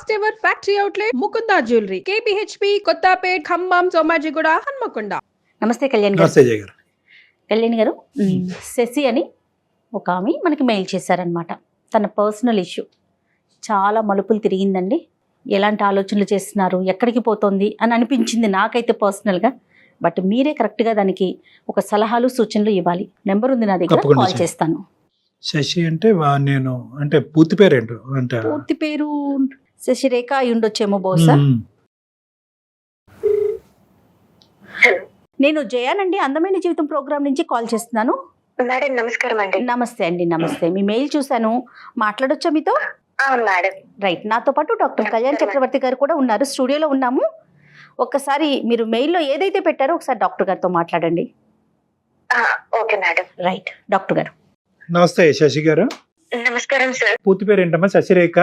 First ever factory outlet Mukunda jewellery KPHP Kothapet Khammam Somajiguda Hanamkonda. నమస్తే కళ్యాణ్ గారు. నమస్తే జయ గారు. కళ్యాణ్ గారు, శశి అని ఒక ఆమె మనకి మెయిల్ చేశారనమాట. తన పర్సనల్ ఇష్యూ చాలా మలుపులు తిరిగిందండి. ఎలాంటి ఆలోచనలు చేస్తున్నారు, ఎక్కడికి పోతుంది అని అనిపించింది నాకైతే పర్సనల్గా. బట్ మీరే కరెక్ట్గా దానికి ఒక సలహాలు సూచనలు ఇవ్వాలి. నెంబర్ ఉంది నా దగ్గర, తప్పకుండా కాల్ చేస్తాను. శశి అంటే నేను అంటే పూర్తి పేరేంటో అంటే పూర్తి పేరు శశిరేఖ అయి ఉండొచ్చేమో బహుశా. నేను జయానండి, అందమైన జీవితం ప్రోగ్రామ్ నుంచి కాల్ చేస్తున్నాను. మేడం నమస్కారం అండి. నమస్తే అండి. నమస్తే. మీ మెయిల్ చూశాను, మాట్లాడొచ్చా మీతో? Madam right. నాతో పాటు డాక్టర్ కళ్యాణ్ చక్రవర్తి గారు కూడా ఉన్నారు, స్టూడియోలో ఉన్నాము. ఒక్కసారి మీరు మెయిల్లో ఏదైతే పెట్టారో ఒకసారి డాక్టర్ గారితో మాట్లాడండి. Okay madam. రైట్ డాక్టర్ గారు. నమస్తే శశి గారు. నమస్కారం సార్. పూర్తి పేరేంటమ్మా? శశిరేఖ.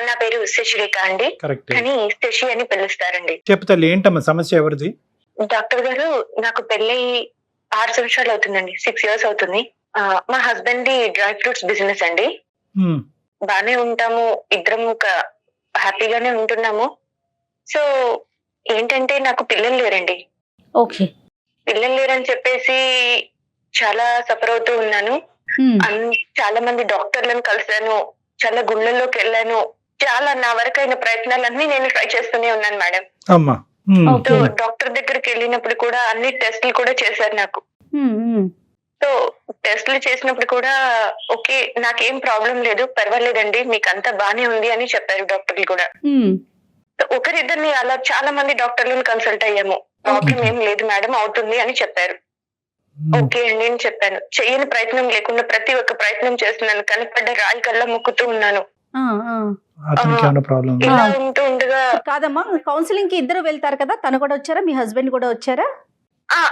నా పేరు శశిరేఖ అండి, కరెక్ట్. కానీ శశి అని పిలుస్తారండి. చెప్తాను ఏంటమ్మా సమస్య, ఎవరిది? డాక్టర్ గారు, నాకు పెళ్ళి 6 సంవత్సరాలు అవుతుందండి, 6 years అవుతుంది. మా husband the dry fruits business అండి. బానే ఉంటాము, ఇద్దరం ఒక హ్యాపీగానే ఉంటున్నాము. సో ఏంటంటే నాకు పిల్లలు లేరండి. ఓకే. పిల్లలు లేరని చెప్పేసి చాలా సఫర్ అవుతూ ఉన్నాను. చాలా మంది డాక్టర్లను కలిసాను, చాలా గుళ్ళల్లోకి వెళ్ళాను, చాలా నా వరకైన ప్రయత్నాలన్నీ నేను ట్రై చేస్తూనే ఉన్నాను మేడం. అమ్మా. సో డాక్టర్ దగ్గరికి వెళ్ళినప్పుడు కూడా అన్ని టెస్టులు కూడా చేశారు నాకు. సో టెస్టులు చేసినప్పుడు కూడా ఓకే, నాకేం ప్రాబ్లం లేదు, పర్వాలేదండి, మీకు అంతా బానే ఉంది అని చెప్పారు డాక్టర్లు కూడా. ఒకరిద్దరిని అలా చాలా మంది డాక్టర్లను కన్సల్ట్ అయ్యాము. ప్రాబ్లం ఏం లేదు మేడం, అవుతుంది అని చెప్పారు. ఓకే అండి అని చెప్పాను. చెయ్యని ప్రయత్నం లేకుండా ప్రతి ఒక్క ప్రయత్నం చేస్తున్నాను, కనపడ్డ రాయి కల్లా ముక్కుతూ ఉన్నాను. ఇలా ఉంటూ ఉండగా కాదమ్మా, కౌన్సిలింగ్ కి ఇద్దరు వెళ్తారు కదా, తను కూడా వచ్చారా, మీ హస్బెండ్ కూడా వచ్చారా?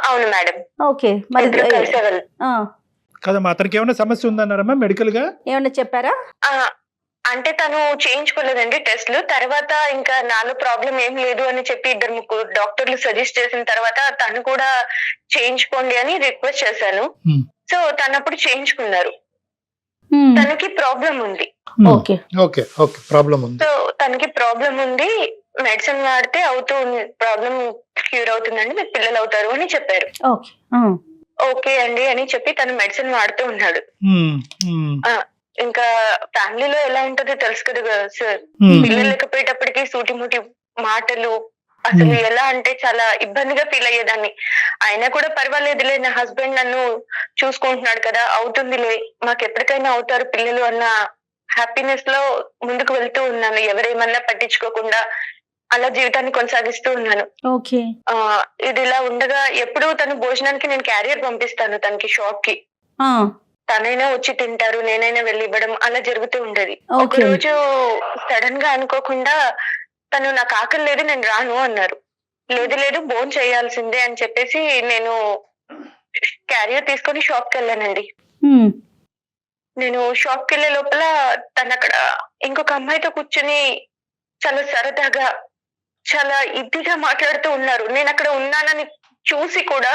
అవును మేడం. ఓకే. మరి కదమ్మా, అతనికి ఏమైనా సమస్య ఉందన్నారమ్మా మెడికల్ గా? ఏమన్నా చెప్పారా? అంటే తను చేయించుకోలేదండి టెస్ట్లు. తర్వాత ఇంకా నాలో ప్రాబ్లం ఏం లేదు అని చెప్పి 2-3 డాక్టర్లు సజెస్ట్ చేసిన తర్వాత తను కూడా చేయించుకోండి అని రిక్వెస్ట్ చేశాను. సో తను అప్పుడు చేయించుకున్నారు. తనకి ప్రాబ్లం ఉంది. ఓకే ఓకే ఓకే, ప్రాబ్లం ఉంది. సో తనకి ప్రాబ్లం ఉంది, మెడిసిన్ వాడితే ప్రాబ్లం క్యూర్ అవుతుందండి, మీకు పిల్లలు అవుతారు అని చెప్పారు. ఓకే అండి అని చెప్పి తను మెడిసిన్ వాడుతూ ఉన్నాడు. ఇంకా ఫ్యామిలీలో ఎలా ఉంటుందో తెలుసు కదా సార్. పిల్లలు లేకపోయేటప్పటికి సూటిముటి మాటలు, అసలు ఎలా అంటే చాలా ఇబ్బందిగా ఫీల్ అయ్యేదాన్ని. అయినా కూడా పర్వాలేదులే, నా హస్బెండ్ నన్ను చూసుకుంటున్నాడు కదా, అవుతుందిలే, మాకు ఎప్పటికైనా అవుతారు పిల్లలు అన్న హ్యాపీనెస్ లో ముందుకు వెళ్తూ ఉన్నాను. ఎవరేమన్నా పట్టించుకోకుండా అలా జీవితాన్ని కొనసాగిస్తూ ఉన్నాను. ఇది ఇలా ఉండగా ఎప్పుడు తను భోజనానికి నేను క్యారియర్ పంపిస్తాను తనకి, షాప్ కి. తనైనా వచ్చి తింటారు, నేనైనా వెళ్ళి ఇవ్వడం, అలా జరుగుతూ ఉండేది. ఒక రోజు సడన్ గా అనుకోకుండా తను నాకు ఆకలి లేదు, నేను రాను అన్నారు. లేదు భోజనం చేయాల్సిందే అని చెప్పేసి నేను క్యారియర్ తీసుకొని షాప్ కి వెళ్ళానండి. నేను షాప్ కి వెళ్లే లోపల తను అక్కడ ఇంకొక అమ్మాయితో కూర్చుని చాలా సరదాగా చాలా ఇదిగా మాట్లాడుతూ ఉన్నారు. నేను అక్కడ ఉన్నానని చూసి కూడా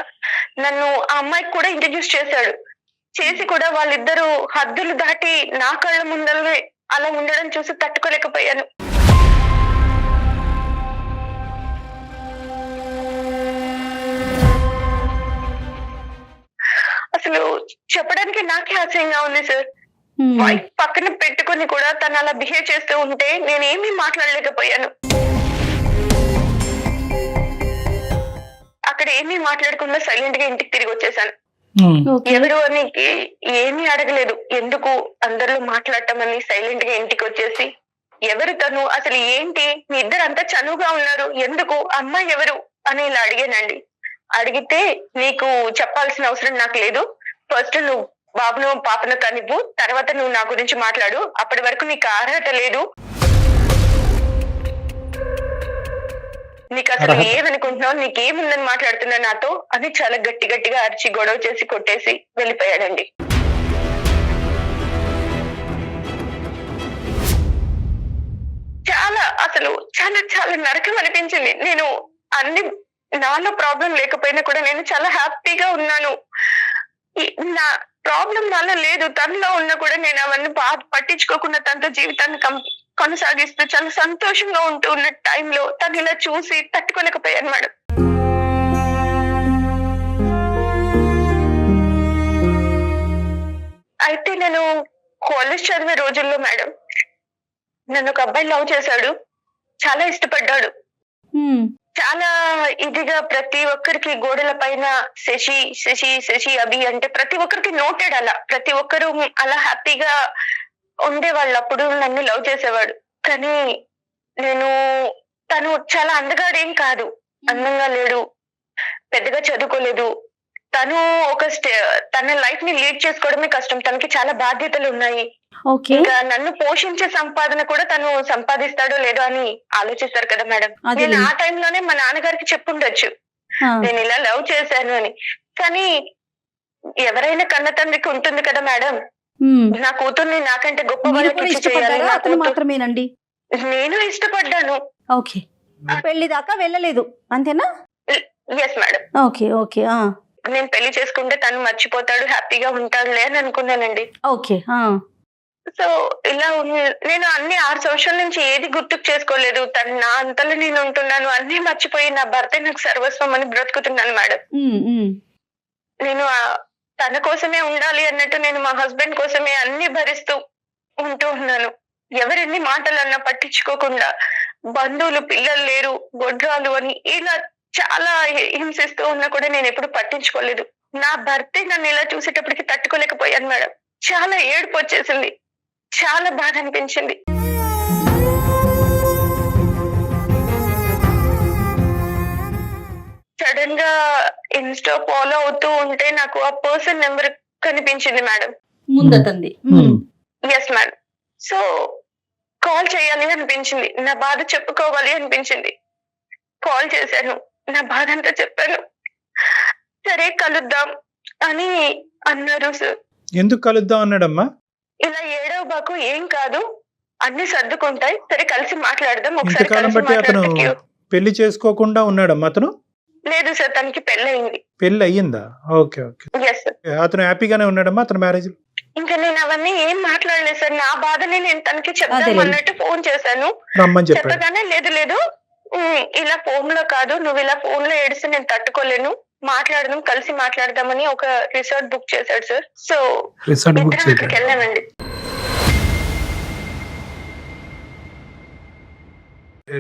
నన్ను ఆ అమ్మాయికి కూడా ఇంట్రడ్యూస్ చేసి కూడా వాళ్ళిద్దరూ హద్దులు దాటి నా కళ్ళ ముందరే అలా ఉండడం చూసి తట్టుకోలేకపోయాను. అసలు చెప్పడానికి నాకే ఆశ్చర్యంగా ఉంది సార్. వైఫ్ పక్కన పెట్టుకుని కూడా తను అలా బిహేవ్ చేస్తూ ఉంటే నేనేమీ మాట్లాడలేకపోయాను. అక్కడ ఏమీ మాట్లాడకుండా సైలెంట్ గా ఇంటికి తిరిగి వచ్చేసాను. ఎవరు అని ఏమీ అడగలేదు, ఎందుకు అందరిలో మాట్లాడటం అని సైలెంట్ గా ఇంటికి వచ్చేసి, ఎవరు తను, అసలు ఏంటి, మీ ఇద్దరు అంతా చనువుగా ఉన్నారు, ఎందుకు, అమ్మాయి ఎవరు అని ఇలా అడిగానండి. అడిగితే, నీకు చెప్పాల్సిన అవసరం నాకు లేదు, ఫస్ట్ నువ్వు బాబును పాపను కనివ్వు, తర్వాత నువ్వు నా గురించి మాట్లాడు, అప్పటి వరకు నీకు అర్హత లేదు, నీకు అసలు ఏమనుకుంటున్నావు, నీకేముందని మాట్లాడుతున్నా నాతో అని చాలా గట్టిగా అరిచి గొడవ చేసి కొట్టేసి వెళ్ళిపోయాడండి. చాలా నరకం అనిపించింది. నేను అన్ని నాలో ప్రాబ్లం లేకపోయినా కూడా నేను చాలా హ్యాపీగా ఉన్నాను. నా ప్రాబ్లం నాలో లేదు, తనలో ఉన్నా కూడా నేను అవన్నీ పట్టించుకోకుండా తనతో జీవితాన్ని కొనసాగిస్తూ చాలా సంతోషంగా ఉంటూ ఉన్న టైంలో తను ఇలా చూసి తట్టుకోలేకపోయాను మేడం. అయితే నేను కాలేజ్ చదివే రోజుల్లో మేడం నన్ను ఒక అబ్బాయి లవ్ చేశాడు, చాలా ఇష్టపడ్డాడు. చాలా ఇదిగా ప్రతి ఒక్కరికి గోడల పైన శశి శశి శశి అభి అంటే ప్రతి ఒక్కరికి నోటెడ్, అలా ప్రతి ఒక్కరు అలా హ్యాపీగా ఉండేవాళ్ళు. అప్పుడు నన్ను లవ్ చేసేవాడు. కానీ తను చాలా అందగాడేం కాదు, అందంగా లేడు, పెద్దగా చదువుకోలేదు. తను తన లైఫ్ ని లీడ్ చేసుకోవడమే కష్టం. తనకి చాలా బాధ్యతలు ఉన్నాయి. ఇంకా నన్ను పోషించే సంపాదన కూడా తను సంపాదిస్తాడో లేదో అని ఆలోచిస్తారు కదా మేడం. నేను ఆ టైంలోనే మా నాన్నగారికి చెప్పుండొచ్చు నేను ఇలా లవ్ చేశాను అని. కానీ ఎవరైనా కన్న తండ్రికి ఉంటుంది కదా మేడం, నా కూతుర్ని నాకంటే గొప్ప వాళ్ళకి మాత్రమేనండి. నేను ఇష్టపడ్డాను. ఓకే, పెళ్లి దాకా వెళ్ళలేదు అంతేనా? Yes madam. Okay okay. నేను పెళ్లి చేసుకుంటే తను మర్చిపోతాడు, హ్యాపీగా ఉంటాడులే అని అనుకున్నానండి. ఓకే. సో ఇలా నేను అన్ని 6 సంవత్సరాల నుంచి ఏది గుర్తుకు చేసుకోలేదు. తను నా అంతలో నేను ఉంటున్నాను, అన్ని మర్చిపోయి నా భర్తే నాకు సర్వస్వం అని బ్రతుకుతున్నాను మేడం. నేను తన కోసమే ఉండాలి అన్నట్టు నేను మా హస్బెండ్ కోసమే అన్ని భరిస్తూ ఉంటూ ఉన్నాను. ఎవరెన్ని మాటలు అన్నా పట్టించుకోకుండా, బంధువులు పిల్లలు లేరు, గొడ్రాలు అని ఇలా చాలా హింసిస్తూ ఉన్నా కూడా నేను ఎప్పుడు పట్టించుకోలేదు. నా భర్తే నన్ను ఇలా చూసేటప్పటికి తట్టుకోలేకపోయాను మేడం. చాలా ఏడుపు వచ్చేసింది, చాలా బాధ అనిపించింది. సడన్ గా ఇన్స్టా ఫాలో అవుతూ ఉంటే నాకు ఆ పర్సన్ నెంబర్ కనిపించింది మేడం, ముందతంది. Yes madam. సో కాల్ చేయాలి అనిపించింది, నా బాధ చెప్పుకోవాలి అనిపించింది. కాల్ చేశాను, నా బాధ అంతా చెప్పాను. సరే కలుద్దాం అని అన్నారు సార్. ఎందుకు కలుద్దాం అన్నాడమ్మా? ఇలా ఏడవ బాకు, ఏం కాదు, అన్ని సర్దుకుంటాయి, సరే కలిసి మాట్లాడదాం. ఇంతకాలం బట్టి అతను పెళ్లి చేసుకోకుండా ఉన్నాడమ్మా అతను? లేదు సార్, తనకి పెళ్లి అయింది. పెళ్లి అయ్యిందా? Okay okay. అతను హ్యాపీగానే ఉన్నాడమ్మా అతను మ్యారేజ్? ఇంకా నేను అవన్నీ ఏం మాట్లాడలేదు సార్. నా బాధని నేను తనకి చెప్తాను అన్నట్టు ఫోన్ చేశాను. చెప్పగానే లేదు లేదు ఇలా ఫోన్ లో కాదు, నువ్వు ఇలా ఫోన్ లో ఏడిస్తే నేను తట్టుకోలేను, మాట్లాడదాం, కలిసి మాట్లాడదామని ఒక రిసార్ట్ బుక్ చేశాడు సార్. సో అక్కడికి వెళ్ళామండి.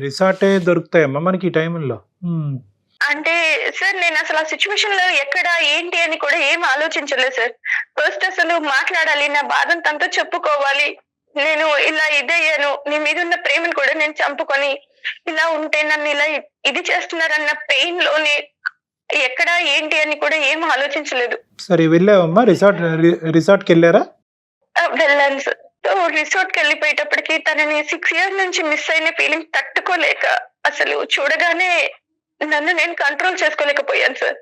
రిసార్టే దొరుకుతాయమ్మా మనకి ఈ టైంలో? అంటే సార్ నేను అసలు ఆ సిచ్యువేషన్ లో ఎక్కడ ఏంటి అని కూడా ఏం ఆలోచించలేదు సార్. ఫస్ట్ అసలు మాట్లాడాలి, నా బాధను తనతో చెప్పుకోవాలి. నేను ఇలా ఇదయ్యాను, నీ మీద ఉన్న ప్రేమను కూడా నేను చంపుకొని ఇలా ఉంటే నన్ను ఇలా ఇది చేస్తున్నారన్న పెయిన్ లోనే ఎక్కడ ఏంటి అని కూడా ఏం ఆలోచించలేదు. సరే వెళ్ళావమ్మా రిసార్ట్కి వెళ్ళారా? వెళ్ళాను సార్. సో రిసార్ట్ కి వెళ్ళిపోయేటప్పటికి తనని 6 years నుంచి మిస్ అయిన ఫీలింగ్ తట్టుకోలేక అసలు చూడగానే నన్ను నేను కంట్రోల్ చేసుకోలేకపోయాను సార్.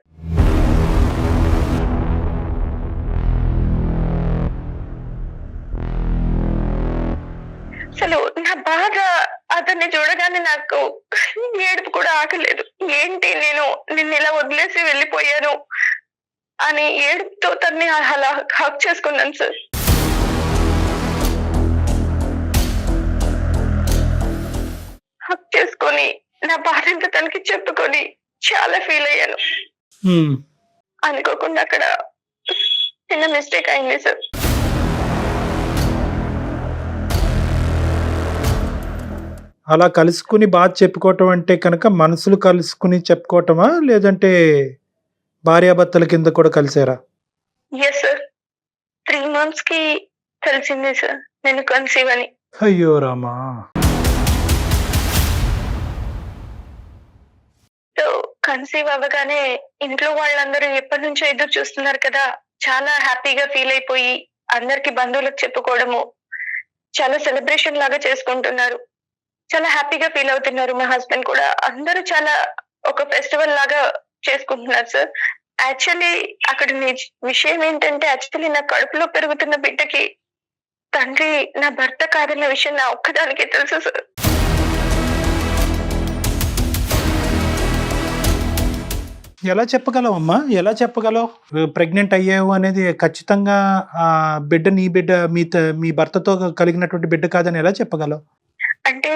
అసలు నా బాధ అతన్ని చూడగానే నాకు ఏడుపు కూడా ఆగలేదు. ఏంటి నేను నిన్ను ఇలా వదిలేసి వెళ్ళిపోయాను అని ఏడుపుతో తన్ని అలా హక్ చేసుకున్నాను సార్. హక్ చేసుకొని నా బాధ అంతా తనకి చెప్పుకొని చాలా ఫీల్ అయ్యాను. అనుకోకుండా అక్కడ చిన్న మిస్టేక్ అయింది సార్. అలా కలుసుకుని బాధ చెప్పుకోవటం అంటే కనుక మనసులు కలుసుకుని చెప్పుకోవటమా, లేదంటే భార్యాభర్తల కింద కూడా కలిసారా? ఎస్ సార్, 3 months కి తెలిసింది సార్ నేను కన్సీవ్ అని. అయ్యో రామా. సో కన్సీవ్ అవ్వగానే ఇంట్లో వాళ్ళందరూ ఎప్పటి నుంచో ఎదురు చూస్తున్నారు కదా, చాలా హ్యాపీగా ఫీల్ అయిపోయి అందరికి బంధువులకు చెప్పుకోవడము, చాలా సెలబ్రేషన్ లాగా చేసుకుంటున్నారు, చాలా హ్యాపీగా ఫీల్ అవుతున్నారు. మా హస్బెండ్ కూడా అందరూ చాలా ఒక ఫెస్టివల్ లాగా చేసుకుంటున్నారు సార్. యాక్చువల్లీ అక్కడ విషయం ఏంటంటే, యాక్చువల్లీ నా కడుపులో పెరుగుతున్న బిడ్డకి తండ్రి నా భర్త కాదన్న విషయం నా ఒక్కదానికే తెలుసు సార్. ఎలా చెప్పగలవు అమ్మా, ఎలా చెప్పగలవు ప్రెగ్నెంట్ అయ్యావు అనేది? ఖచ్చితంగా ఆ బిడ్డ నీ బిడ్డ, మీ భర్తతో కలిగినటువంటి బిడ్డ కాదని ఎలా చెప్పగలవు? అంటే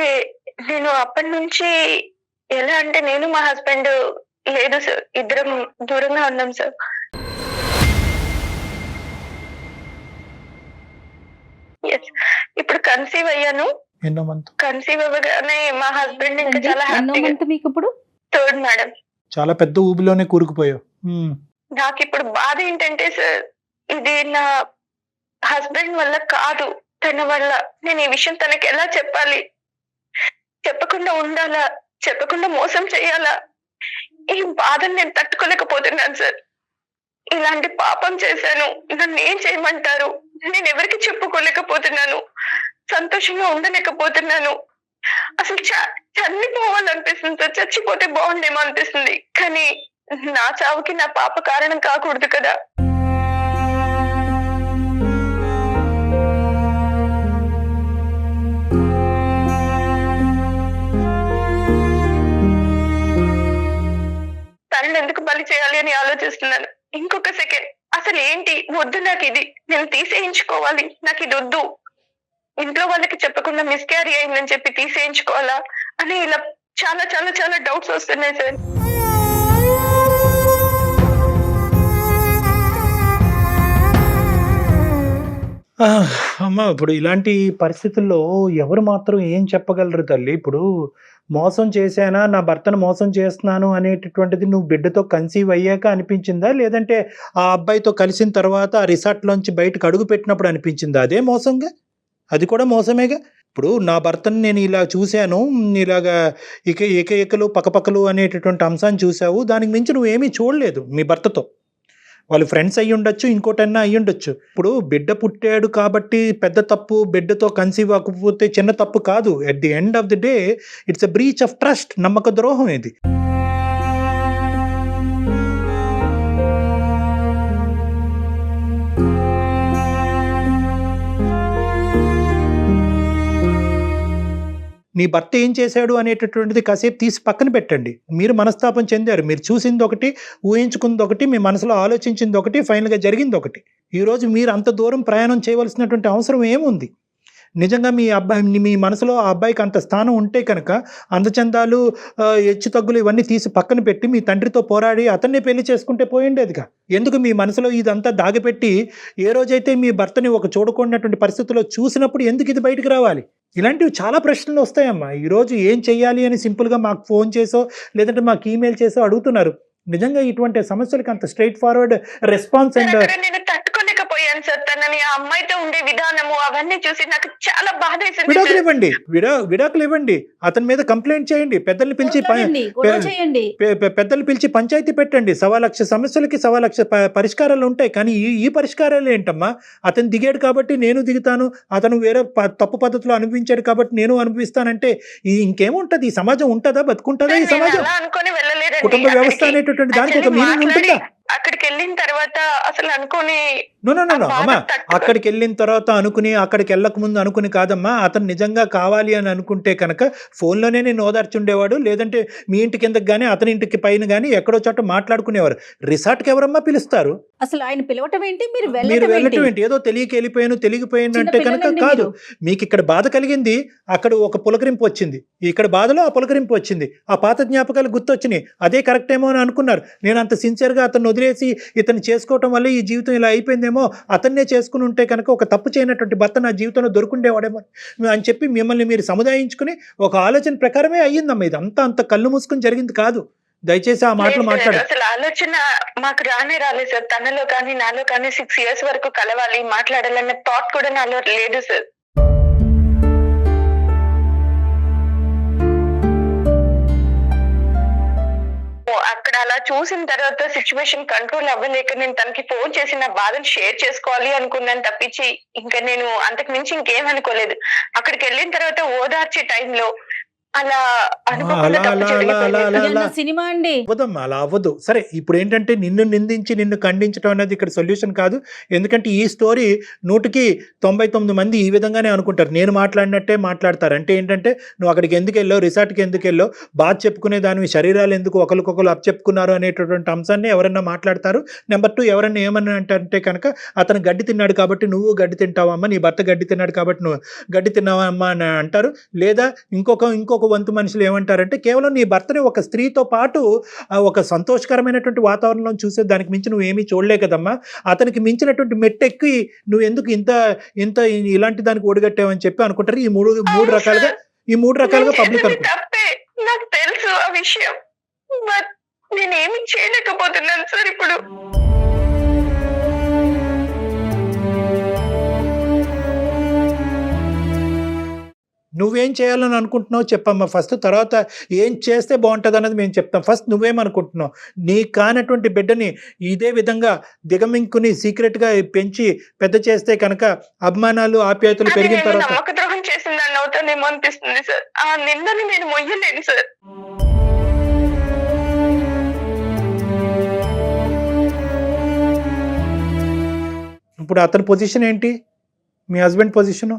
నేను అప్పటి నుంచి ఎలా అంటే నేను మా హస్బెండ్ లేదు సార్, ఇద్దరం దూరంగా ఉన్నాం సార్. ఇప్పుడు కన్సీవ్ అయ్యాను. ఎన్నో మంత్? కన్సీవ్ అవ్వగానే మా హస్బెండ్ ఇంకా చాలా హ్యాపీగా. మీకు ఇప్పుడు థర్డ్ మేడం. చాలా పెద్ద ఊబిలోనే కూరుకుపోయావు. నాకు ఇప్పుడు బాధ ఏంటంటే సార్, ఇది నా హస్బెండ్ వల్ల కాదు, తన వల్ల. నేను ఈ విషయం తనకి ఎలా చెప్పాలి? చెప్పకుండా ఉండాలా? చెప్పకుండా మోసం చేయాలా? ఈ బాధను నేను తట్టుకోలేకపోతున్నాను సార్. ఇలాంటి పాపం చేశాను, నన్ను ఏం చేయమంటారు? నేను ఎవరికి చెప్పుకోలేకపోతున్నాను, సంతోషంగా ఉండలేకపోతున్నాను. అసలు చనిపోవాలనిపిస్తుంది సార్, చచ్చిపోతే బాగుండేమో అనిపిస్తుంది. కానీ నా చావుకి నా పాప కారణం కాకూడదు కదా. తనని ఎందుకు బలి చేయాలి అని ఆలోచిస్తున్నాను. ఇంకొక సెకండ్ అసలు ఏంటి వద్దు, నాకు ఇది నేను తీసేయించుకోవాలి, నాకు ఇది వద్దు, ఇంట్లో వాళ్ళకి చెప్పకుండా మిస్క్యారీ అయిందని చెప్పి తీసేయించుకోవాలా అని ఇలా చాలా చాలా చాలా డౌట్స్ వస్తున్నాయి సార్. అమ్మ, ఇప్పుడు ఇలాంటి పరిస్థితుల్లో ఎవరు మాత్రం ఏం చెప్పగలరు తల్లి? ఇప్పుడు మోసం చేశానా, నా భర్తను మోసం చేస్తున్నాను అనేటటువంటిది నువ్వు బిడ్డతో కన్సీవ్ అయ్యాక అనిపించిందా, లేదంటే ఆ అబ్బాయితో కలిసిన తర్వాత ఆ రిసార్ట్లోంచి బయటకు అడుగు పెట్టినప్పుడు అనిపించిందా? అదే మోసంగా, అది కూడా మోసమేగా. ఇప్పుడు నా భర్తను నేను ఇలా చూశాను, ఇలాగా ఏకలు పక్కపక్కలు అనేటటువంటి అంశాన్ని చూసావు, దానికి మించి నువ్వేమీ చూడలేదు మీ భర్తతో. వాళ్ళు ఫ్రెండ్స్ అయ్యి ఉండొచ్చు, ఇంకోటన్నా అయ్యి ఉండొచ్చు. ఇప్పుడు బిడ్డ పుట్టాడు కాబట్టి పెద్ద తప్పు, బిడ్డతో కన్సీవ్ అవ్వకపోతే చిన్న తప్పు కాదు. At the end of the day it's a breach of trust, నమ్మక ద్రోహం ఇది. నీ భర్త ఏం చేశాడు అనేటటువంటిది కాసేపు తీసి పక్కన పెట్టండి. మీరు మనస్తాపం చెందారు, మీరు చూసింది ఒకటి, ఊహించుకుంది ఒకటి, మీ మనసులో ఆలోచించింది ఒకటి, ఫైనల్గా జరిగింది ఒకటి. ఈరోజు మీరు అంత దూరం ప్రయాణం చేయవలసినటువంటి అవసరం ఏముంది? నిజంగా మీ మనసులో ఆ అబ్బాయికి అంత స్థానం ఉంటే కనుక అందచందాలు, హెచ్చు తగ్గులు ఇవన్నీ తీసి పక్కన పెట్టి మీ తండ్రితో పోరాడి అతన్నే పెళ్లి చేసుకుంటే పోయిండేదిగా. ఎందుకు మీ మనసులో ఇదంతా దాగిపెట్టి ఏ రోజైతే మీ భర్తని ఒక చూడకూడనటువంటి పరిస్థితుల్లో చూసినప్పుడు ఎందుకు ఇది బయటకు రావాలి? ఇలాంటివి చాలా ప్రశ్నలు వస్తాయమ్మా. ఈరోజు ఏం చెయ్యాలి అని సింపుల్గా మాకు ఫోన్ చేసో లేదంటే మాకు ఈమెయిల్ చేసో అడుగుతున్నారు. నిజంగా ఇటువంటి సమస్యలకు అంత స్ట్రైట్ ఫార్వర్డ్ రెస్పాన్స్ అండ్ నేను తట్టుకోలేకపోయాను సార్. తనని ఆ అమ్మాయితో ఉండే విధానము అవన్నీ చూసి నాకు చాలా బాధ వేసింది. విడాకులు ఇవ్వండి, అతని మీద కంప్లైంట్ చేయండి, పెద్దల్ని పిలిచి పంచాయతీ పెట్టండి. 1,00,000 సమస్యలకి 1,00,000 పరిష్కారాలు ఉంటాయి. కానీ ఈ పరిష్కారాలు ఏంటమ్మా? అతను దిగాడు కాబట్టి నేను దిగుతాను, అతను వేరే తప్పు పద్ధతిలో అనుభవించాడు కాబట్టి నేను అనుభవిస్తానంటే ఇంకేముంటది? ఈ సమాజం ఉంటుందా, బతుకుంటుందా? ఈ సమాజం కుటుంబ వ్యవస్థ అనేటువంటి దానికి ఒక మీనింగ్ ఉంటుందా? అక్కడికి వెళ్ళిన తర్వాత అసలు అనుకోని అమ్మా, అక్కడికి వెళ్ళిన తర్వాత అనుకుని, అక్కడికి వెళ్ళక ముందు అనుకుని కాదమ్మా. అతను నిజంగా కావాలి అని అనుకుంటే కనుక ఫోన్లోనే నేను ఓదార్చుండేవాడు, లేదంటే మీ ఇంటి కిందకి కానీ అతని ఇంటికి పైన కానీ ఎక్కడో చోట మాట్లాడుకునేవారు. రిసార్ట్కి ఎవరమ్మా పిలుస్తారు? అసలు ఆయన పిలవటం ఏంటి, మీరు వెళ్ళటం ఏంటి? ఏదో తెలియకపోయాను అంటే కనుక కాదు. మీకు ఇక్కడ బాధ కలిగింది, అక్కడ ఒక పులకరింపు వచ్చింది, ఇక్కడ బాధలో ఆ పులకరింపు వచ్చింది, ఆ పాత జ్ఞాపకాలు గుర్తొచ్చినాయి, అదే కరెక్ట్ ఏమో అని అనుకున్నారు. నేను అంత సిన్సియర్గా అతను వదిలేసి ఇతను చేసుకోవటం వల్ల ఈ జీవితం ఇలా అయిపోయిందేమో, అతన్నే చేసుకుని ఉంటే కనుక ఒక తప్పు చేయనటువంటి భర్త నా జీవితంలో దొరుకుండేవాడేమో అని చెప్పి మిమ్మల్ని మీరు సముదాయించుకుని ఒక ఆలోచన ప్రకారమే అయ్యిందమ్మా. ఇది అంత కళ్ళు మూసుకుని జరిగింది కాదు. దయచేసి ఆ మాటలు మాట్లాడు. అసలు ఆలోచన మాకు రాలేదు సార్. తనలో కానీ నాలో కానీ 6 years వరకు కలవాలి, మాట్లాడాలన్న థాట్ కూడా నాలో లేదు సార్. అక్కడ అలా చూసిన తర్వాత సిచ్యువేషన్ కంట్రోల్ అవ్వలేక నేను తనకి ఫోన్ చేసి నా బాధను షేర్ చేసుకోవాలి అనుకున్నాను తప్పించి ఇంకా నేను అంతకు మించి ఇంకేం అనుకోలేదు. అక్కడికి వెళ్ళిన తర్వాత ఓదార్చే టైంలో అలా అనుకోకుండా అలా తప్పు అలా అలా జరిగిపోయింది. అలా ఇదన్నా సినిమా అండి. అవ్వదమ్మా, అలా అవ్వదు. సరే, ఇప్పుడు ఏంటంటే నిన్ను నిందించి నిన్ను ఖండించడం అనేది ఇక్కడ సొల్యూషన్ కాదు. ఎందుకంటే ఈ స్టోరీ 100కి 99 మంది ఈ విధంగానే అనుకుంటారు. నేను మాట్లాడినట్టే మాట్లాడతారు. అంటే ఏంటంటే నువ్వు అక్కడికి ఎందుకు వెళ్ళావు, రిసార్ట్కి ఎందుకు వెళ్ళావు, బాధ చెప్పుకునే దానివి శరీరాలు ఎందుకు ఒకరికొకరు అప్పచెప్పుకున్నారు అనేటటువంటి అంశాన్ని ఎవరన్నా మాట్లాడతారు. నెంబర్ 2, ఎవరన్నా ఏమన్నా అంటే కనుక అతను గడ్డి తిన్నాడు కాబట్టి నువ్వు గడ్డి తింటావమ్మా, నీ భర్త గడ్డి తిన్నాడు కాబట్టి నువ్వు గడ్డి తిన్నావమ్మా అని అంటారు. లేదా ఇంకొక వంతు మనుషులు ఏమంటారంటే కేవలం నీ భర్తని ఒక స్త్రీతో పాటు ఒక సంతోషకరమైనటువంటి వాతావరణంలో చూసే దానికి మించి నువ్వు ఏమీ చూడలే కదమ్మా, అతనికి మించినటువంటి మెట్టెక్కి నువ్వు ఎందుకు ఇంత ఇంత ఇలాంటి దానికి ఒడిగట్టావని చెప్పి అనుకుంటారు. ఈ మూడు రకాలుగా నేను పబ్లిక్ చేసింది అనుకుంటారు. తప్పే, నాకు తెలుసు ఆ విషయం. బట్ నేనేమి చేయలేకపోతున్నాను సార్ ఇప్పుడు. నువ్వేం చేయాలని అనుకుంటున్నావు చెప్పమ్మా ఫస్ట్, తర్వాత ఏం చేస్తే బాగుంటుంది అన్నది మేము చెప్తాం. ఫస్ట్ నువ్వేమనుకుంటున్నావు? నీ కానటువంటి బిడ్డని ఇదే విధంగా దిగమింకుని సీక్రెట్గా పెంచి పెద్ద చేస్తే కనుక అభిమానాలు ఆప్యాయతలు అది పెరిగిన నేను తర్వాత నమ్మక ద్రోహం చేసిందని అవుతానేమో అనిపిస్తుంది సార్. ఆ నిందని నేను మొయ్యలేను సార్. ఇప్పుడు అతని పొజిషన్ ఏంటి, మీ హస్బెండ్ పొజిషను?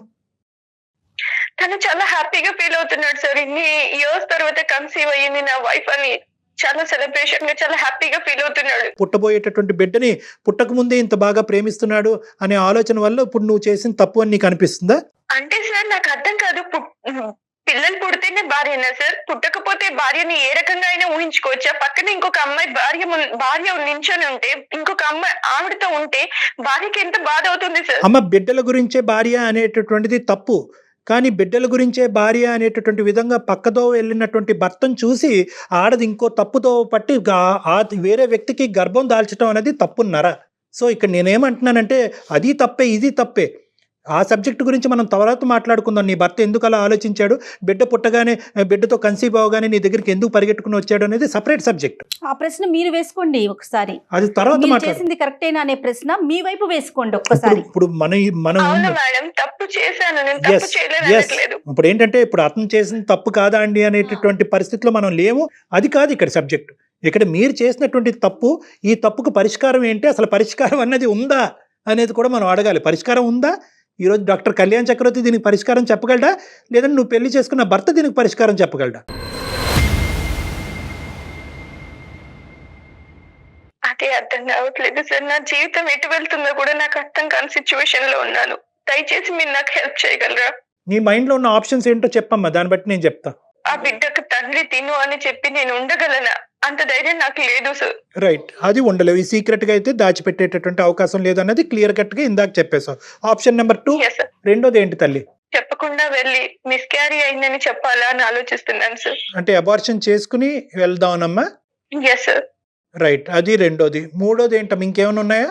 తను చాలా హ్యాపీగా ఫీల్ అవుతున్నాడు సార్. ఇన్ని ఇయర్స్ తర్వాత కన్సీవ్ అయ్యింది నా వైఫ్ అని చాలా సెలబ్రేషన్ గా చాలా హ్యాపీగా ఫీల్ అవుతున్నాడు. పుట్టబోయేటటువంటి బిడ్డని పుట్టక ముందే ఇంత బాగా ప్రేమిస్తున్నాడు అనే ఆలోచన వల్ల ఇప్పుడు నువ్వు చేసిన తప్పు అని నీకు అనిపిస్తుందా? అంటే సార్ నాకు అర్థం కాదు, పిల్లలు పుడితేనే భార్యనా సార్? పుట్టకపోతే భార్యని ఏ రకంగా అయినా ఊహించుకోవచ్చా? పక్కన ఇంకొక అమ్మాయి భార్య నించొని ఉంటే ఇంకొక అమ్మాయి ఆవిడతో ఉంటే భార్యకి ఎంత బాధ అవుతుంది సార్? అమ్మ, బిడ్డల గురించే భార్య అనేటటువంటిది తప్పు, కానీ బిడ్డల గురించే భార్య అనేటటువంటి విధంగా పక్కదో వెళ్ళినటువంటి భర్తను చూసి ఆడది ఇంకో తప్పుతో పట్టి వేరే వ్యక్తికి గర్భం దాల్చడం అనేది తప్పున్నారా? సో ఇక్కడ నేనేమంటున్నానంటే అది తప్పే, ఇది తప్పే. ఆ సబ్జెక్ట్ గురించి మనం తర్వాత మాట్లాడుకుందాం. నీ భర్త ఎందుకు అలా ఆలోచించాడు, బిడ్డ పుట్టగానే బిడ్డతో కన్సీవ్ అవగానే నీ దగ్గరికి ఎందుకు పరిగెట్టుకుని వచ్చాడు అనేది సపరేట్ సబ్జెక్ట్. ఆ ప్రశ్న మీరు వేసుకోండి ఒకసారి. అది తర్వాత మీరు మాట్లాడు. చేసింది కరెక్టేనా అనే ప్రశ్న మీ వైపు వేసుకోండి ఒక్కసారి. ఇప్పుడు మనం అవును మేడం, తప్పు చేశాను, నేను తప్పు చేయలేదు. ఇప్పుడు ఏంటంటే ఇప్పుడు అతను చేసిన తప్పు కాదా అండి అనేటటువంటి పరిస్థితిలో మనం లేము. అది కాదు ఇక్కడ సబ్జెక్ట్. ఇక్కడ మీరు చేసినటువంటి తప్పు, ఈ తప్పుకు పరిష్కారం ఏంటి, అసలు పరిష్కారం అన్నది ఉందా అనేది కూడా మనం అడగాలి. పరిష్కారం ఉందా? ఈరోజు డాక్టర్ కళ్యాణ్ చక్రవర్తి దీనికి పరిష్కారం చెప్పగలడా, లేదంటే నువ్వు పెళ్లి చేసుకున్న భర్త దీనికి పరిష్కారం చెప్పగలడా? అదే అర్థం కావట్లేదు సార్. నా జీవితం ఎటు వెళ్తుందో కూడా నాకు అర్థం కాని సిచ్యువేషన్ లో ఉన్నాను. దయచేసి మీరు నాకు హెల్ప్ చేయగలరా? నీ మైండ్లో ఉన్న ఆప్షన్స్ ఏంటో చెప్పమ్మా, దాన్ని బట్టి నేను చెప్తా. ఆ బిడ్డకు తండ్రి తిను అని చెప్పి నేను ఉండగలనా? అంత ధైర్యం నాకు లేదు సార్. రైట్, అది ఉండలేవు. ఈ సీక్రెట్గా అయితే దాచిపెట్టేటటువంటి అవకాశం లేదన్నది క్లియర్ కట్గా ఇందాక చెప్పేశావు. Option number 2. Yes, sir. రెండోది ఏంటి తల్లి? చెప్పకుండా వెళ్ళి మిస్క్యారీ అయిందని చెప్పాలా అని ఆలోచిస్తున్నాను సార్. అంటే అబార్షన్ చేసుకుని వెళ్దామనమ్మా? Yes sir. రైట్, అది రెండోది. మూడోది ఏంటమ్మా, ఇంకేమైనా ఉన్నాయా?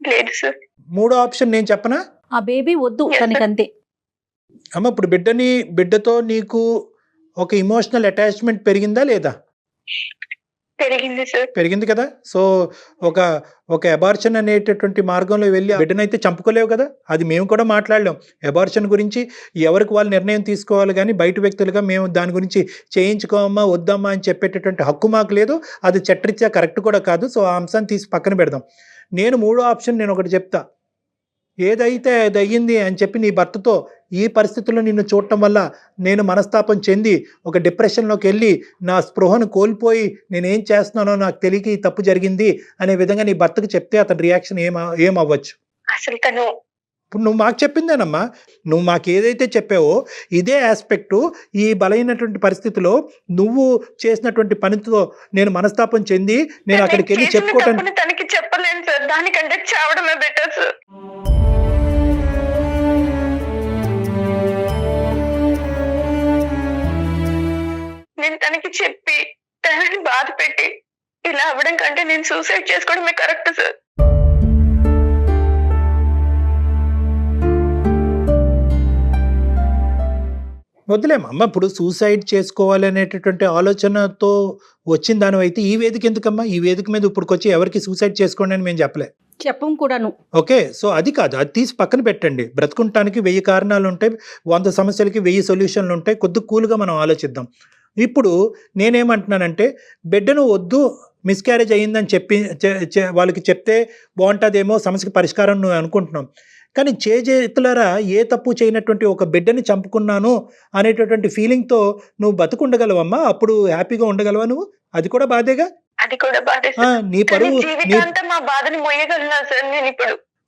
లేదు సార్. మూడో ఆప్షన్ నేను చెప్పనా? ఆ బేబీ వద్దు Yes, sir. తనకంతే. అమ్మ, ఇప్పుడు బిడ్డతో నీకు ఒక ఇమోషనల్ అటాచ్మెంట్ పెరిగిందా లేదా? పెరిగింది సార్. పెరిగింది కదా. సో ఒక అబార్షన్ అనేటటువంటి మార్గంలో వెళ్ళి ఆ బిడ్డనైతే చంపుకోలేవు కదా. అది మేము కూడా మాట్లాడలేం. అబార్షన్ గురించి ఎవరికి వాళ్ళు నిర్ణయం తీసుకోవాలి, కానీ బయట వ్యక్తులుగా మేము దాని గురించి చేయించుకోమా వద్దామా అని చెప్పేటటువంటి హక్కు మాకు లేదు. అది చట్టరీత్యా కరెక్ట్ కూడా కాదు. సో ఆ అంశాన్ని తీసి పక్కన పెడదాం. మూడో ఆప్షన్ నేను ఒకటి చెప్తా. ఏదైతే అది అయ్యింది అని చెప్పి నీ భర్తతో ఈ పరిస్థితుల్లో నిన్ను చూడటం వల్ల నేను మనస్తాపం చెంది ఒక డిప్రెషన్లోకి వెళ్ళి నా స్పృహను కోల్పోయి నేనేం చేస్తున్నానో నాకు తెలియక ఈ తప్పు జరిగింది అనే విధంగా నీ భర్తకు చెప్తే అతని రియాక్షన్ ఏమవ్వచ్చు? అసలు తను ఇప్పుడు నువ్వు మాకు చెప్పిందేనమ్మా, నువ్వు మాకు ఏదైతే చెప్పావో ఇదే ఆస్పెక్టు ఈ బలైనటువంటి పరిస్థితిలో నువ్వు చేసినటువంటి పనితో నేను మనస్తాపం చెంది నేను అక్కడికి వెళ్ళి చెప్పుకోవటానికి తనకి చెప్పలేను సార్. దానికంటే చావడమే బెటర్ సార్. నేను తనకి చెప్పి తనని బాధ పెట్టి ఇలా అవ్వడం కంటే నేను సూసైడ్ చేసుకోవడమే కరెక్ట్ సార్. వద్దులేమమ్మా, ఇప్పుడు సూసైడ్ చేసుకోవాలనేటటువంటి ఆలోచనతో వచ్చిన దాని అయితే ఈ వేదిక ఎందుకమ్మా? ఈ వేదిక మీద ఇప్పుడుకొచ్చి ఎవరికి సూసైడ్ చేసుకోండి అని మేము చెప్పలే. చెప్పం కూడాను. ఓకే. సో అది కాదు. అది తీసి పక్కన పెట్టండి. బ్రతుకుంటానికి 1000 కారణాలు ఉంటాయి. 100 సమస్యలకి 1000 సొల్యూషన్లు ఉంటాయి. కొద్దిగా కూల్గా మనం ఆలోచిద్దాం. ఇప్పుడు నేనేమంటున్నానంటే బిడ్డను వద్దు, మిస్క్యారేజ్ అయ్యిందని చెప్పి వాళ్ళకి చెప్తే బాగుంటుందేమో, సమస్యకి పరిష్కారం నువ్వు అనుకుంటున్నాం. కానీ చేతులారా ఏ తప్పు చేయనటువంటి ఒక బిడ్డని చంపుకున్నాను అనేటటువంటి ఫీలింగ్తో నువ్వు బతుకుండగలవమ్మా? అప్పుడు హ్యాపీగా ఉండగలవా నువ్వు? అది కూడా బాధేగా. అది కూడా బాధే ఆ, నీ పరువు జీవితాంతం మా బాధని మోయగలనా సార్ నేను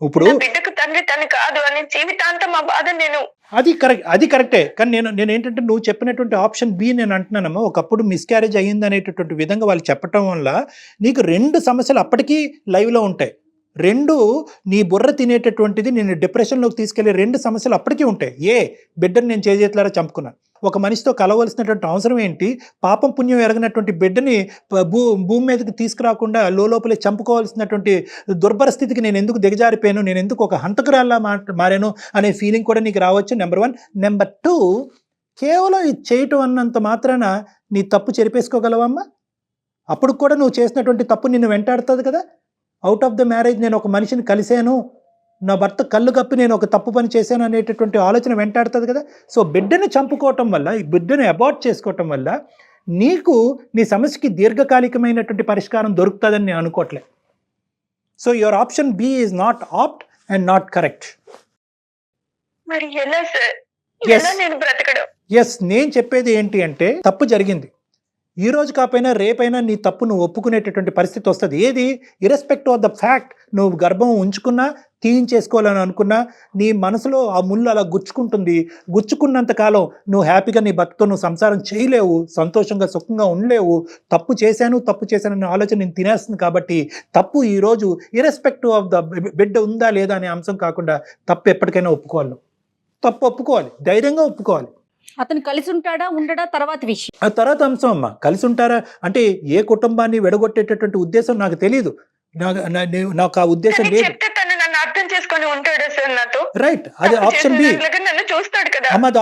ఇప్పుడు నా బిడ్డకు తండ్రి తను కాదు అని జీవితాంతం మా బాధ నేను. అది కరెక్టే. కానీ నేను ఏంటంటే నువ్వు చెప్పినటువంటి ఆప్షన్ బి నేను అంటున్నానమ్మా. ఒకప్పుడు మిస్క్యారేజ్ అయ్యింది అనేటటువంటి విధంగా వాళ్ళు చెప్పటం వల్ల నీకు 2 సమస్యలు అప్పటికీ లైవ్లో ఉంటాయి. 2 నీ బుర్ర తినేటటువంటిది నేను డిప్రెషన్లోకి తీసుకెళ్లే 2 సమస్యలు అప్పటికీ ఉంటాయి. బిడ్డను నేను చేతులారా చంపుకున్నాను. ఒక మనిషితో కలవలసినటువంటి అవసరం ఏంటి? పాపం పుణ్యం ఎరగినటువంటి బిడ్డని భూమి మీదకి తీసుకురాకుండా లోపలే చంపుకోవాల్సినటువంటి దుర్భర స్థితికి నేను ఎందుకు దిగజారిపోయాను, నేను ఎందుకు ఒక హంతకురాల్లా మారాను అనే ఫీలింగ్ కూడా నీకు రావచ్చు. నెంబర్ 1. నెంబర్ 2, కేవలం ఇది చేయటం అన్నంత మాత్రాన నీ తప్పు చెరిపేసుకోగలవమ్మా? అప్పుడు కూడా నువ్వు చేసినటువంటి తప్పు నిన్ను వెంటాడుతుంది కదా. అవుట్ ఆఫ్ ద మ్యారేజ్ నేను ఒక మనిషిని కలిశాను, నా భర్త కళ్ళు కప్పి నేను ఒక తప్పు పని చేశాను అనేటటువంటి ఆలోచన వెంటాడుతుంది కదా. సో బిడ్డను చంపుకోవటం వల్ల, ఈ బిడ్డను అబార్ట్ చేసుకోవటం వల్ల నీకు నీ సమస్యకి దీర్ఘకాలికమైనటువంటి పరిష్కారం దొరుకుతుందని నేను అనుకోవట్లే. So your option B is not apt and not correct. మరి ఎలా సార్? ఎలా నేను బ్రతకడం? ఎస్, నేను చెప్పేది ఏంటి అంటే తప్పు జరిగింది. ఈ రోజు కాకపోయినా రేపైనా నీ తప్పు నువ్వు ఒప్పుకునేటటువంటి పరిస్థితి వస్తుంది. ఏది? ఇర్రెస్పెక్టివ్ ఆఫ్ ద ఫ్యాక్ట్ నువ్వు గర్భం ఉంచుకున్నా, తీయించేసుకోవాలని అనుకున్నా, నీ మనసులో ఆ ముళ్ళు అలా గుచ్చుకుంటుంది. గుచ్చుకున్నంత కాలం నువ్వు హ్యాపీగా నీ భర్తతో నువ్వు సంసారం చేయలేవు, సంతోషంగా సుఖంగా ఉండలేవు. తప్పు చేశాను అనే ఆలోచన నేను తినేస్తుంది. కాబట్టి తప్పు ఈరోజు ఇర్రెస్పెక్టివ్ ఆఫ్ ద బిడ్డ ఉందా లేదా అనే అంశం కాకుండా తప్పు ఎప్పటికైనా ఒప్పుకోవాలి. తప్పు ఒప్పుకోవాలి, ధైర్యంగా ఒప్పుకోవాలి. అతను కలిసి ఉంటాడా ఉండడా తర్వాత విషయం, ఆ తర్వాత అంశం అమ్మా. కలిసి ఉంటారా అంటే ఏ కుటుంబాన్ని వెడగొట్టేటటువంటి ఉద్దేశం నాకు తెలియదు. నాకు ఆ ఉద్దేశం లేదు. అర్థం చేసుకొని ఉంటాడు సార్ నాతో. రైట్, అది ఆప్షన్ బి. నన్ను చూస్తాడు కదా అమ్మ, అది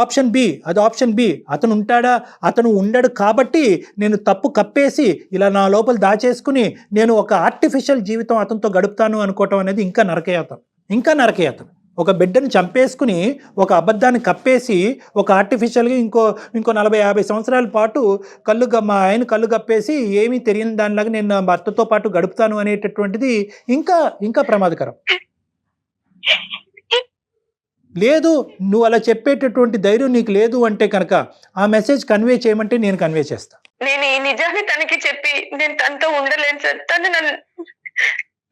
ఆప్షన్ బి. అతను ఉంటాడా? అతను ఉండడు కాబట్టి నేను తప్పు కప్పేసి ఇలా నా లోపల దాచేసుకుని నేను ఒక ఆర్టిఫిషియల్ జీవితం అతనితో గడుపుతాను అనుకోవటం అనేది ఇంకా నరకయాతం. ఒక బిడ్డను చంపేసుకుని ఒక అబద్ధాన్ని కప్పేసి ఒక ఆర్టిఫిషియల్గా ఇంకో 40-50 సంవత్సరాల పాటు మా ఆయన కళ్ళు కప్పేసి ఏమీ తెలియని దానిలాగా నేను నా భర్తతో పాటు గడుపుతాను అనేటటువంటిది ఇంకా ప్రమాదకరం. లేదు, నువ్వు అలా చెప్పేటటువంటి ధైర్యం నీకు లేదు అంటే కనుక ఆ మెసేజ్ కన్వే చేయమంటే నేను కన్వే చేస్తాను. నేను ఈ నిజాన్ని తనకి చెప్పి నేను తనతో ఉండలేను సార్. తను నన్ను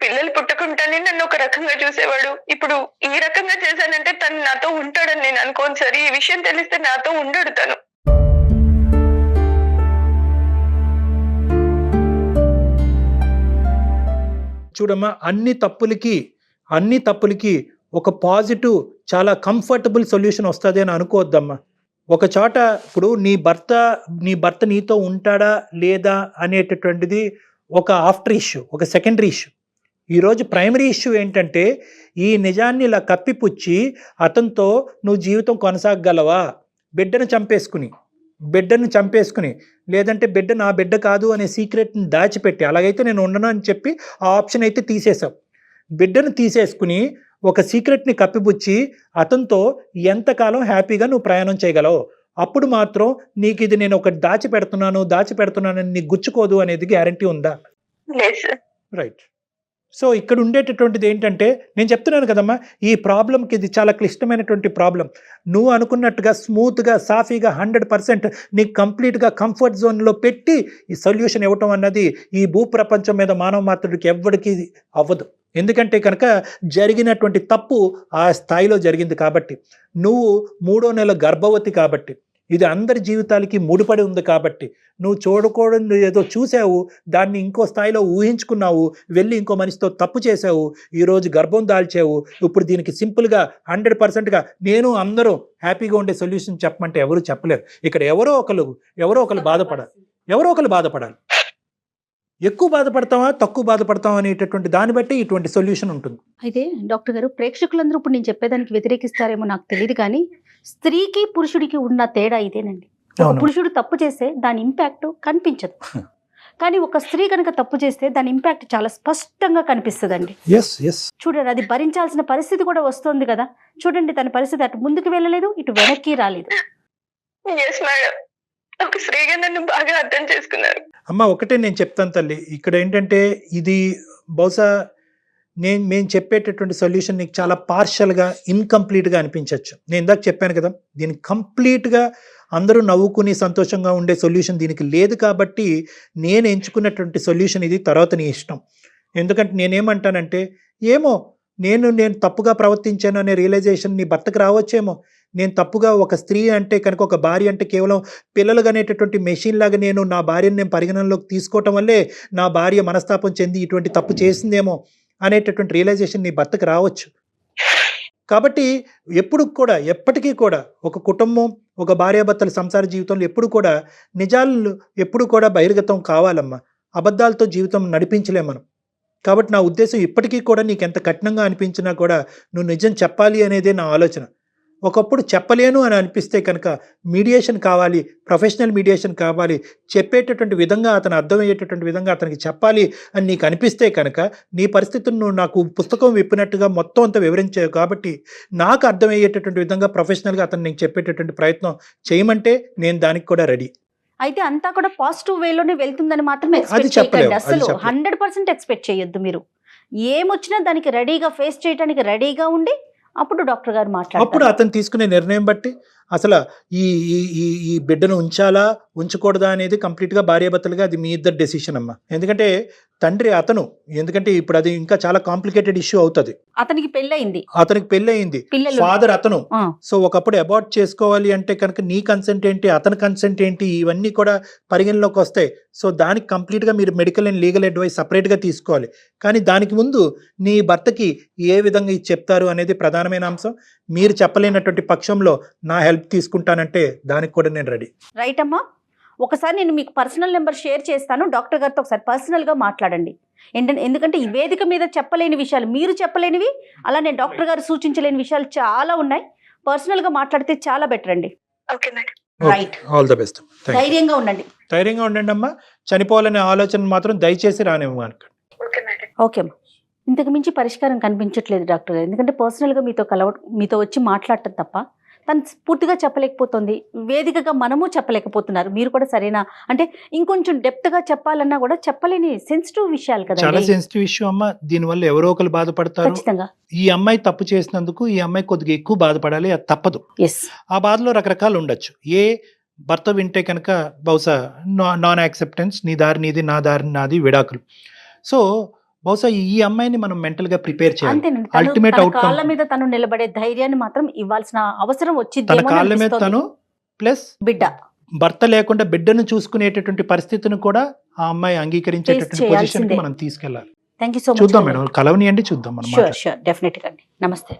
పిల్లలు పుట్టకుండానే నన్ను ఒక రకంగా చూసేవాడు. ఇప్పుడు ఈ రకంగా చేశానంటే తను నాతో ఉంటాడని నేను అనుకోను సార్. ఈ విషయం తెలిస్తే నాతో ఉండడు తను. చూడమ్మా, అన్ని తప్పులకి ఒక పాజిటివ్, చాలా కంఫర్టబుల్ సొల్యూషన్ వస్తుంది అని అనుకోవద్దమ్మా. ఒక చోట ఇప్పుడు నీ భర్త నీతో ఉంటాడా లేదా అనేటటువంటిది ఒక ఆఫ్టర్ ఇష్యూ, ఒక సెకండరీ ఇష్యూ. ఈరోజు ప్రైమరీ ఇష్యూ ఏంటంటే ఈ నిజాన్ని ఇలా కప్పిపుచ్చి అతనితో నువ్వు జీవితం కొనసాగగలవా? బిడ్డను చంపేసుకుని లేదంటే బిడ్డ నా బిడ్డ కాదు అనే సీక్రెట్ని దాచిపెట్టి, అలాగైతే నేను ఉండను అని చెప్పి ఆ ఆప్షన్ అయితే తీసేసావు. బిడ్డను తీసేసుకుని ఒక సీక్రెట్ని కప్పిపుచ్చి అతనితో ఎంతకాలం హ్యాపీగా నువ్వు ప్రయాణం చేయగలవు? అప్పుడు మాత్రం నీకు ఇది నేను ఒకటి దాచిపెడుతున్నానని నీకు గుచ్చుకోదు అనేది గ్యారంటీ ఉందా? రైట్. సో ఇక్కడ ఉండేటటువంటిది ఏంటంటే నేను చెప్తున్నాను కదమ్మా, ఈ ప్రాబ్లంకి ఇది చాలా క్లిష్టమైనటువంటి ప్రాబ్లం. నువ్వు అనుకున్నట్టుగా స్మూత్గా, సాఫీగా 100% నీకు కంప్లీట్గా కంఫర్ట్ జోన్లో పెట్టి ఈ సొల్యూషన్ ఇవ్వటం అన్నది ఈ భూప్రపంచం మీద మానవ మాత్రుడికి ఎవ్వడికి అవ్వదు. ఎందుకంటే కనుక జరిగినటువంటి తప్పు ఆ స్థాయిలో జరిగింది కాబట్టి, నువ్వు 3వ నెల గర్భవతి కాబట్టి, ఇది అందరి జీవితాలకి ముడిపడి ఉంది కాబట్టి, నువ్వు చూడకూడదు ఏదో చూసావు, దాన్ని ఇంకో స్థాయిలో ఊహించుకున్నావు, వెళ్ళి ఇంకో మనిషితో తప్పు చేసావు, ఈరోజు గర్భం దాల్చావు. ఇప్పుడు దీనికి సింపుల్గా 100%గా నేను అందరూ హ్యాపీగా ఉండే సొల్యూషన్ చెప్పమంటే ఎవరు చెప్పలేరు. ఇక్కడ ఎవరో ఒకరు బాధపడాలి. ఎక్కువ బాధపడతావా తక్కువ బాధపడతావా అనేటటువంటి దాన్ని బట్టి ఇటువంటి సొల్యూషన్ ఉంటుంది. అయితే డాక్టర్ గారు, ప్రేక్షకులందరూ ఇప్పుడు నేను చెప్పేదానికి వ్యతిరేకిస్తారేమో నాకు తెలియదు, కానీ స్త్రీకి పురుషుడికి ఉన్న తేడా ఇదేనండి. ఒక పురుషుడు తప్పు చేస్తే దాని ఇంపాక్ట్ కనిపించదు, కానీ ఒక స్త్రీ కనుక తప్పు చేస్తే దాని ఇంపాక్ట్ చాలా స్పష్టంగా కనిపిస్తుందండి. ఎస్ ఎస్ చూడండి, అది భరించాల్సిన పరిస్థితి కూడా వస్తుంది కదా. చూడండి, తన పరిస్థితి అటు ముందుకు వెళ్ళలేదు, ఇటు వెనక్కి రాలేదు. ఎస్ మేడం, ఒక స్త్రీగా నన్ను బాగా అర్థం చేసుకున్నారు. అమ్మ ఒకటే నేను చెప్తాను తల్లి, ఇక్కడ ఏంటంటే ఇది బహుశా మేము చెప్పేటటువంటి సొల్యూషన్ నీకు చాలా పార్షల్గా ఇన్కంప్లీట్గా అనిపించవచ్చు. నేను ఇందాక చెప్పాను కదా, దీనికి కంప్లీట్గా అందరూ నవ్వుకుని సంతోషంగా ఉండే సొల్యూషన్ దీనికి లేదు. కాబట్టి నేను ఎంచుకున్నటువంటి సొల్యూషన్ ఇది, తర్వాత నీ ఇష్టం. ఎందుకంటే నేనేమంటానంటే, ఏమో నేను తప్పుగా ప్రవర్తించాను అనే రియలైజేషన్ నీ భర్తకు రావచ్చేమో. నేను తప్పుగా, ఒక స్త్రీ అంటే కనుక, ఒక భార్య అంటే కేవలం పిల్లలు అనేటటువంటి మెషిన్ లాగా నేను నా భార్యను నేను పరిగణనలోకి తీసుకోవటం వల్లే నా భార్య మనస్తాపం చెంది ఇటువంటి తప్పు చేసిందేమో అనేటటువంటి రియలైజేషన్ నీ భర్తకు రావచ్చు. కాబట్టి ఎప్పటికీ కూడా ఒక కుటుంబం, ఒక భార్యాభర్తల సంసార జీవితంలో ఎప్పుడు కూడా నిజాలు ఎప్పుడు కూడా బహిర్గతం కావాలమ్మా. అబద్ధాలతో జీవితం నడిపించలేం మనం. కాబట్టి నా ఉద్దేశం ఇప్పటికీ కూడా నీకు ఎంత కఠినంగా అనిపించినా కూడా నువ్వు నిజం చెప్పాలి అనేదే నా ఆలోచన. ఒకప్పుడు చెప్పలేను అని అనిపిస్తే కనుక మీడియేషన్ కావాలి, ప్రొఫెషనల్ మీడియేషన్ కావాలి. చెప్పేటటువంటి విధంగా, అతను అర్థమయ్యేటటువంటి విధంగా అతనికి చెప్పాలి అని నీకు అనిపిస్తే కనుక నీ పరిస్థితులను నువ్వు నాకు పుస్తకం విప్పినట్టుగా మొత్తం అంతా వివరించావు. కాబట్టి నాకు అర్థమయ్యేటటువంటి విధంగా ప్రొఫెషనల్గా అతను నీకు చెప్పేటటువంటి ప్రయత్నం చేయమంటే నేను దానికి కూడా రెడీ. అయితే అంతా కూడా పాజిటివ్ వేలోనే వెళ్తుందని మాత్రం అది ఎక్స్పెక్ట్ చెప్పలేము, చేయకండి. అది అసలు చెప్పలేము. 100% ఎక్స్పెక్ట్ చేయొద్దు. మీరు ఏమొచ్చినా దానికి రెడీగా ఫేస్ చేయడానికి రెడీగా ఉండి అప్పుడు డాక్టర్ గారు అప్పుడు మాట్లాడతారు. అతను తీసుకునే నిర్ణయం బట్టి అసలు ఈ ఈ ఈ ఈ బిడ్డను ఉంచాలా ఉంచకూడదా అనేది కంప్లీట్గా భార్యాభర్తలుగా అది మీ ఇద్దరు డెసిషన్ అమ్మా. ఎందుకంటే తండ్రి అతను, ఎందుకంటే ఇప్పుడు అది ఇంకా చాలా కాంప్లికేటెడ్ ఇష్యూ అవుతుంది. అతనికి పెళ్ళయింది, అతనికి పెళ్ళయింది, పిల్లలు ఫాదర్ అతను. ఆ, సో ఒకప్పుడు అబార్ట్ చేసుకోవాలి అంటే కనుక నీ కన్సెంట్ ఏంటి, అతని కన్సెంట్ ఏంటి, ఇవన్నీ కూడా పరిగణలోకి వస్తాయి. సో దానికి కంప్లీట్గా మీరు మెడికల్ అండ్ లీగల్ అడ్వైస్ సపరేట్గా తీసుకోవాలి. కానీ దానికి ముందు నీ భర్తకి ఏ విధంగా ఇది చెప్తారు అనేది ప్రధానమైన అంశం. మీరు చెప్పలేనటువంటి పక్షంలో నా హెల్ప్ తీసుకుంటానంటే దానికి కూడా నేను రెడీ. రైట్ అమ్మా. ఒకసారి నేను మీకు పర్సనల్ నెంబర్ షేర్ చేస్తాను. డాక్టర్ గారితో ఒకసారి పర్సనల్గా మాట్లాడండి. ఎందుకంటే ఈ వేదిక మీద చెప్పలేని విషయాలు, మీరు చెప్పలేనివి, అలానే డాక్టర్ గారు సూచించలేని విషయాలు చాలా ఉన్నాయి. పర్సనల్గా మాట్లాడితే చాలా బెటర్ అండి. Okay madam. Right. All the best. ధైర్యంగా ఉండండి. ధైర్యంగా ఉండండి అమ్మా. చనిపోవాలనే ఆలోచన మాత్రం దయచేసి రానివ్వను. Okay madam. ఓకే అమ్మా. ఇంతకు మించి పరిష్కారం కనిపించట్లేదు డాక్టర్ గారు. ఎందుకంటే పర్సనల్గా మీతో వచ్చి మాట్లాడటం తప్ప తను పూర్తిగా చెప్పలేకపోతుంది. వేదికగా మనము చెప్పలేకపోతున్నారు. మీరు కూడా సరేనా అంటే ఇంకొంచెం డెప్త్గా చెప్పాలన్నా కూడా చెప్పలేని సెన్సిటివ్ విషయాలు కదా. చాలా సెన్సిటివ్ ఇష్యూ అమ్మా. దీనివల్ల ఎవరో ఒకరు బాధపడతారు. ఖచ్చితంగా ఈ అమ్మాయి తప్పు చేసినందుకు ఈ అమ్మాయి కొద్దిగా ఎక్కువ బాధపడాలి, అది తప్పదు. ఎస్. ఆ ఆ బాధలో రకరకాలు ఉండొచ్చు. భర్త వింటే కనుక బహుశా నాన్ యాక్సెప్టెన్స్, నీ దారి నీది, నా దారి నాది, విడాకులు. సో బహుశా ఈ అమ్మాయిని మనం మెంటల్ గా ప్రిపేర్ చేయాలి. అంతేనండి. అల్టిమేట్ తన అవుట్కమ్, కాళ్ళ మీద తను నిలబడే ధైర్యాన్ని మాత్రం ఇవ్వాల్సిన అవసరం తన వచ్చింది. కాళ్ళ మీద తను ప్లస్ బిడ్డ భర్త లేకుండా బిడ్డను చూసుకునేటటువంటి పరిస్థితిని కూడా ఆ అమ్మాయి అంగీకరించేటటువంటి Face పొజిషన్ కి చేయాల్సిందే. మనం తీసుకెళ్ళాలి. Thank you so much. చూద్దాం మేడం, కలవనియండి, చూద్దాం మనం. షూర్ షూర్ డెఫినెట్గా అండి. నమస్తే.